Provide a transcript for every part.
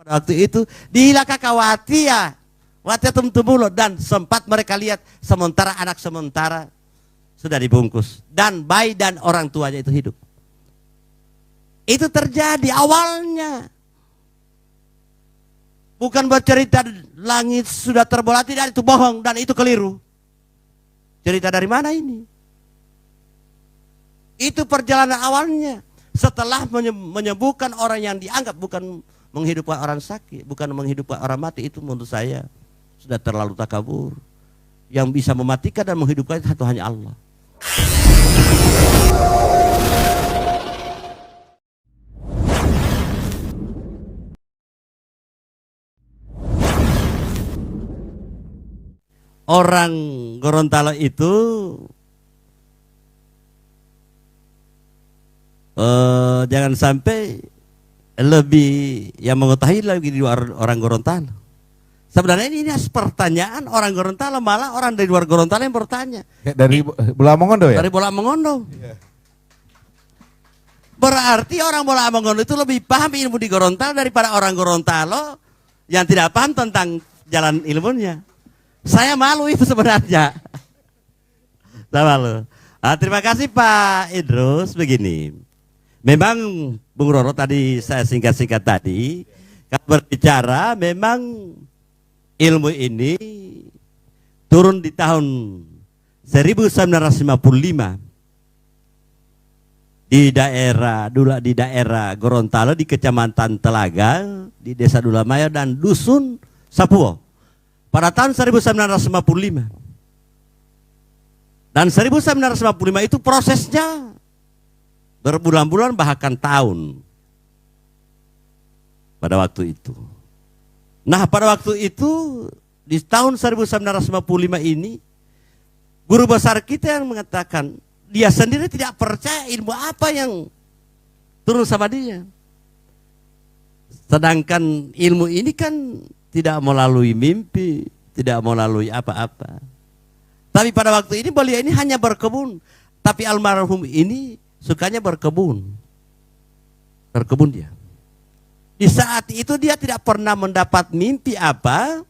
pada waktu itu dihilangkan kawatia tumtumulo, dan sempat mereka lihat sementara anak sementara sudah dibungkus dan bayi dan orang tuanya itu hidup. Itu terjadi awalnya. Bukan bercerita langit sudah terbelah, tidak, itu bohong dan itu keliru. Cerita dari mana ini? Itu perjalanan awalnya. Setelah menyembuhkan orang yang dianggap, bukan menghidupkan orang sakit, bukan menghidupkan orang mati, itu menurut saya sudah terlalu takabur. Yang bisa mematikan dan menghidupkan itu hanya Allah. Orang Gorontalo itu jangan sampai lebih yang mengetahui lagi di luar orang Gorontalo. Sebenarnya ini pertanyaan orang Gorontalo, malah orang dari luar Gorontalo yang bertanya. Dari Bola Mongondo ya? Dari Bola Mongondo. Yeah. Berarti orang Bola Mongondo itu lebih paham ilmu di Gorontalo daripada orang Gorontalo yang tidak paham tentang jalan ilmunya. Saya malu itu sebenarnya. Saya malu. Terima kasih Pak Idrus. Begini, memang Bung Roro tadi saya singkat-singkat tadi berbicara, memang ilmu ini turun di tahun 1955 di daerah Gorontalo, di Kecamatan Telaga, di Desa Dulamaya dan Dusun Sapuo. Pada tahun 1955. Dan 1955 itu prosesnya berbulan-bulan bahkan tahun. Pada waktu itu. Nah, pada waktu itu di tahun 1955 ini guru besar kita yang mengatakan dia sendiri tidak percaya ilmu apa yang turun sama dia. Sedangkan ilmu ini kan tidak melalui mimpi, tidak melalui apa-apa. Tapi pada waktu ini beliau ini hanya berkebun. Tapi almarhum ini sukanya berkebun. Berkebun dia. Di saat itu dia tidak pernah mendapat mimpi apa,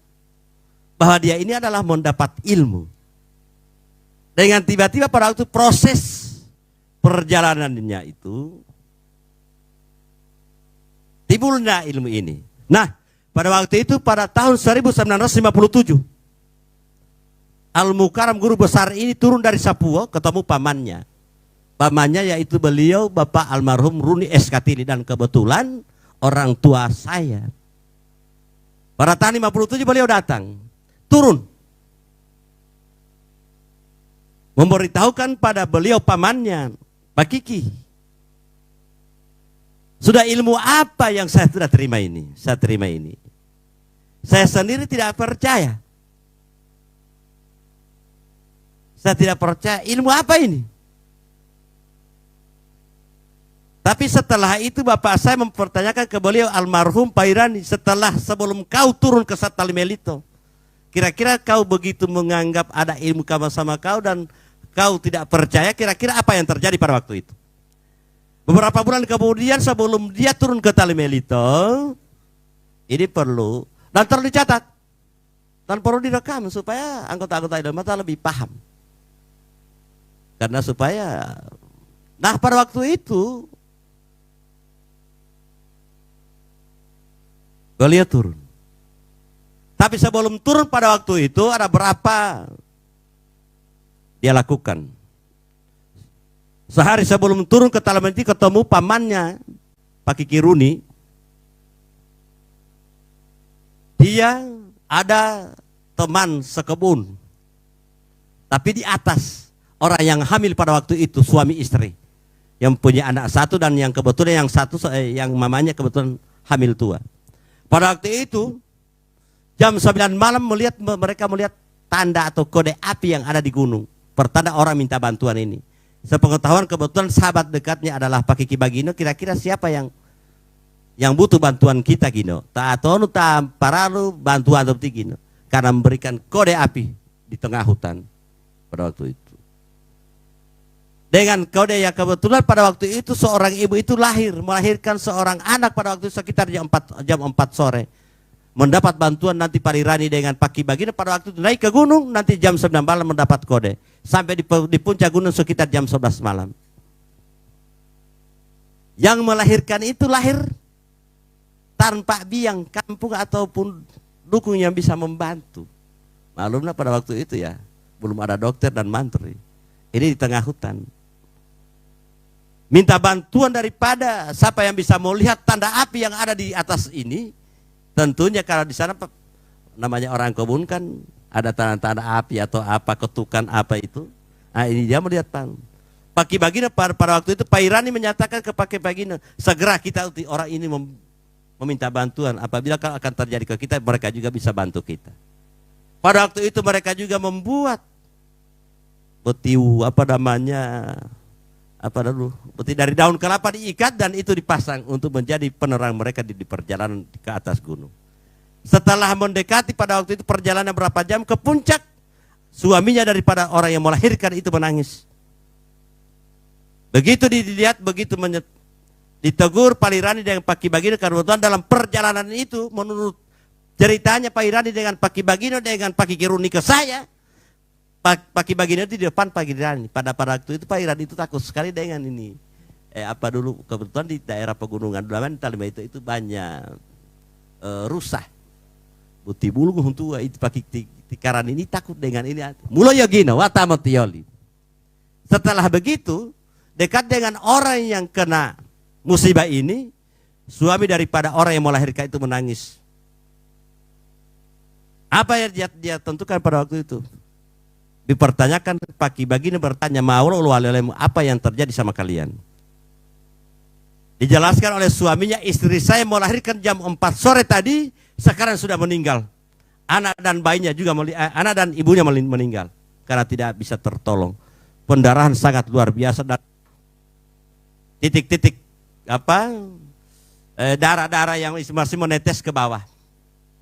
bahwa dia ini adalah mendapat ilmu. Dengan tiba-tiba pada waktu proses perjalanannya itu, timbulnya ilmu ini. Nah, pada waktu itu pada tahun 1957 Al-Mukaram guru besar ini turun dari Sapuo, ketemu pamannya. Pamannya yaitu beliau Bapak almarhum Runi Eskatili, dan kebetulan orang tua saya. Pada tahun 57 beliau datang, turun. Memberitahukan pada beliau pamannya, Pak Kiki, sudah ilmu apa yang saya sudah terima ini? Saya terima ini. Saya sendiri tidak percaya. Saya tidak percaya ilmu apa ini. Tapi setelah itu bapak saya mempertanyakan ke beliau almarhum Pak Irani, sebelum kau turun ke Satali Melito, kira-kira kau begitu menganggap ada ilmu sama kau dan kau tidak percaya, kira-kira apa yang terjadi pada waktu itu? Beberapa bulan kemudian sebelum dia turun ke Tali Melito, ini perlu dan perlu dicatat dan perlu direkam supaya anggota-anggota Idul lebih paham. Karena supaya, nah pada waktu itu beliau turun. Tapi sebelum turun pada waktu itu ada berapa dia lakukan. Sehari sebelum turun ke Talamenti ketemu pamannya Pak Kiki Runi. Dia ada teman sekebun. Tapi di atas orang yang hamil pada waktu itu suami istri. Yang punya anak satu dan yang kebetulan yang mamanya kebetulan hamil tua. Pada waktu itu jam 9 malam mereka melihat tanda atau kode api yang ada di gunung. Pertanda orang minta bantuan ini. Sepengetahuan kebetulan sahabat dekatnya adalah Pak Kiki Bagino. Kira-kira siapa yang butuh bantuan kita Gino? Ta'atonu ta'amparalu bantuan atau Gino. Karena memberikan kode api di tengah hutan pada waktu itu. Dengan kode yang kebetulan pada waktu itu seorang ibu itu melahirkan seorang anak pada waktu itu sekitar jam 4 sore. Mendapat bantuan nanti Pak Irani dengan Pak Bagina pada waktu itu naik ke gunung, nanti jam 9 malam mendapat kode. Sampai di puncak gunung sekitar jam 11 malam. Yang melahirkan itu lahir tanpa biang kampung ataupun dukung yang bisa membantu. Maklumlah pada waktu itu ya, belum ada dokter dan mantri. Ini di tengah hutan. Minta bantuan daripada siapa yang bisa melihat tanda api yang ada di atas ini. Tentunya kalau di sana namanya orang kebun kan ada tanda-tanda api atau apa, ketukan apa itu. Nah ini dia melihat Pak Bagina pada waktu itu Pak Irani menyatakan ke Pak Bagina, segera kita orang ini meminta bantuan. Apabila kalau akan terjadi ke kita, mereka juga bisa bantu kita. Pada waktu itu mereka juga membuat beti dari daun kelapa diikat dan itu dipasang untuk menjadi penerang mereka di perjalanan ke atas gunung. Setelah mendekati pada waktu itu perjalanan berapa jam ke puncak, suaminya daripada orang yang melahirkan itu menangis. Begitu dilihat, ditegur Pak Irani dengan Pak Bagina, kebetulan dalam perjalanan itu menurut ceritanya Pak Irani dengan Pak Bagina dengan Pak Kiruni ke saya, Pak Bagina di depan Pak Irani. Pada waktu itu Pak Irani itu takut sekali dengan ini. Kebetulan di daerah pegunungan Dulaman Talima itu banyak rusa. Buti bulu tua itu Pak Tikaran ini takut dengan ini. Mulai gina watamotioli. Setelah begitu, dekat dengan orang yang kena musibah ini, suami daripada orang yang melahirkan itu menangis. Apa yang dia tentukan pada waktu itu? Dipertanyakan, Pak Bagina bertanya, apa yang terjadi sama kalian? Dijelaskan oleh suaminya, istri saya melahirkan jam 4 sore tadi, sekarang sudah meninggal. Anak dan bayinya juga, anak dan ibunya meninggal karena tidak bisa tertolong. Pendarahan sangat luar biasa dan titik-titik darah-darah yang masih menetes ke bawah.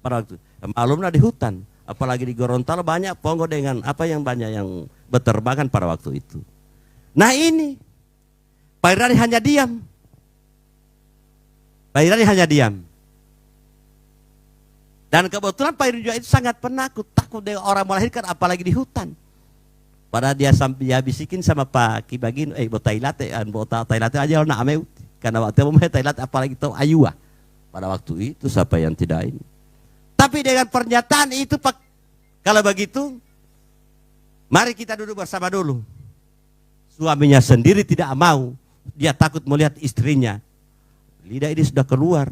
Pada waktu maklumlah di hutan. Apalagi di Gorontalo banyak pongo dengan banyak yang berterbangan pada waktu itu. Nah ini Pak Irani hanya diam. Pak Irani hanya diam. Dan kebetulan Pak Irani juga itu sangat penakut, takut dengan orang melahirkan apalagi di hutan. Padahal dia bisikin sama Pak Bagina, botailate aja nak ameu. Karena waktu itu Thailand apalagi tahu ayua. Pada waktu itu siapa yang tidak ini. Tapi dengan pernyataan itu Pak, kalau begitu, mari kita duduk bersama dulu. Suaminya sendiri tidak mau, dia takut melihat istrinya. Lidah ini sudah keluar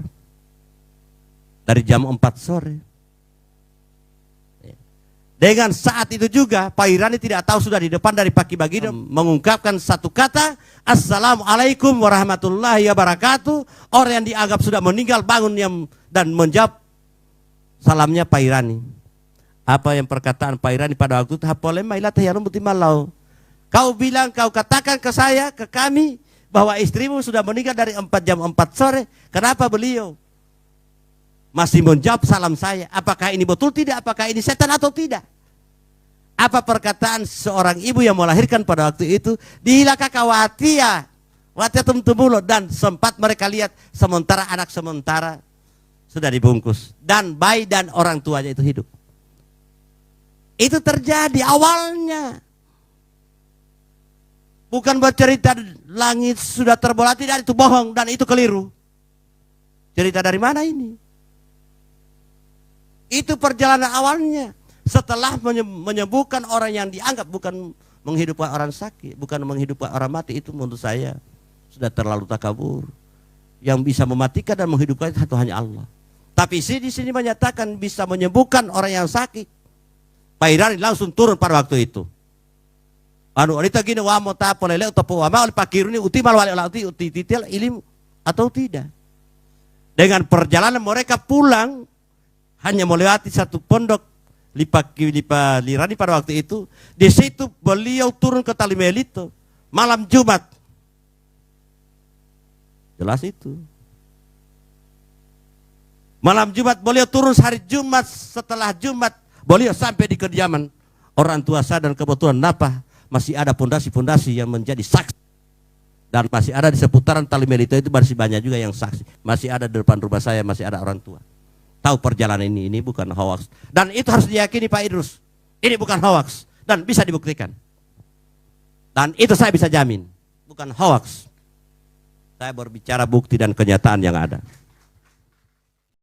dari jam 4 sore. Dengan saat itu juga Pak Irani tidak tahu sudah di depan dari Pak Bagina mengungkapkan satu kata, Assalamualaikum warahmatullahi wabarakatuh. Orang yang dianggap sudah meninggal bangun dan menjawab salamnya Pak Irani. Apa yang perkataan Pak Irani pada waktu itu? Kau bilang, kau katakan ke saya, ke kami, bahwa istrimu sudah meninggal dari jam 4 sore. Kenapa beliau masih menjawab salam saya? Apakah ini betul tidak? Apakah ini setan atau tidak? Apa perkataan seorang ibu yang melahirkan pada waktu itu? Dihilaka kawatia, watia tumtumulo, dan sempat mereka lihat sementara anak sementara sudah dibungkus dan bayi dan orang tuanya itu hidup. Itu terjadi awalnya. Bukan bercerita langit sudah terbelah, tidak, itu bohong dan itu keliru. Cerita dari mana ini? Itu perjalanan awalnya. Setelah menyembuhkan orang yang dianggap bukan menghidupkan orang sakit, bukan menghidupkan orang mati, itu menurut saya sudah terlalu takabur. Yang bisa mematikan dan menghidupkan itu hanya Allah. Tapi di sini menyatakan bisa menyembuhkan orang yang sakit. Pak Irani langsung turun pada waktu itu. Anita gini wa mo ta polele utapo wa ma Pak Kiruni uti mal wali uti titil ilmu atau tidak. Dengan perjalanan mereka pulang hanya melewati satu pondok Pak Irani pada waktu itu. Di situ beliau turun ke Talimelito malam Jumat. Jelas itu. Malam Jumat beliau turun hari Jumat, setelah Jumat beliau sampai di kediaman orang tua saya dan kebetulan masih ada pondasi-pondasi yang menjadi saksi Dan masih ada di seputaran Tali Melito itu masih banyak juga yang saksi. Masih ada di depan rumah saya, masih ada orang tua. Tahu perjalanan ini bukan hoax. Dan itu harus diyakini Pak Idrus. Ini bukan hoax. Dan bisa dibuktikan. Dan itu saya bisa jamin. Bukan hoax. Saya berbicara bukti dan kenyataan yang ada.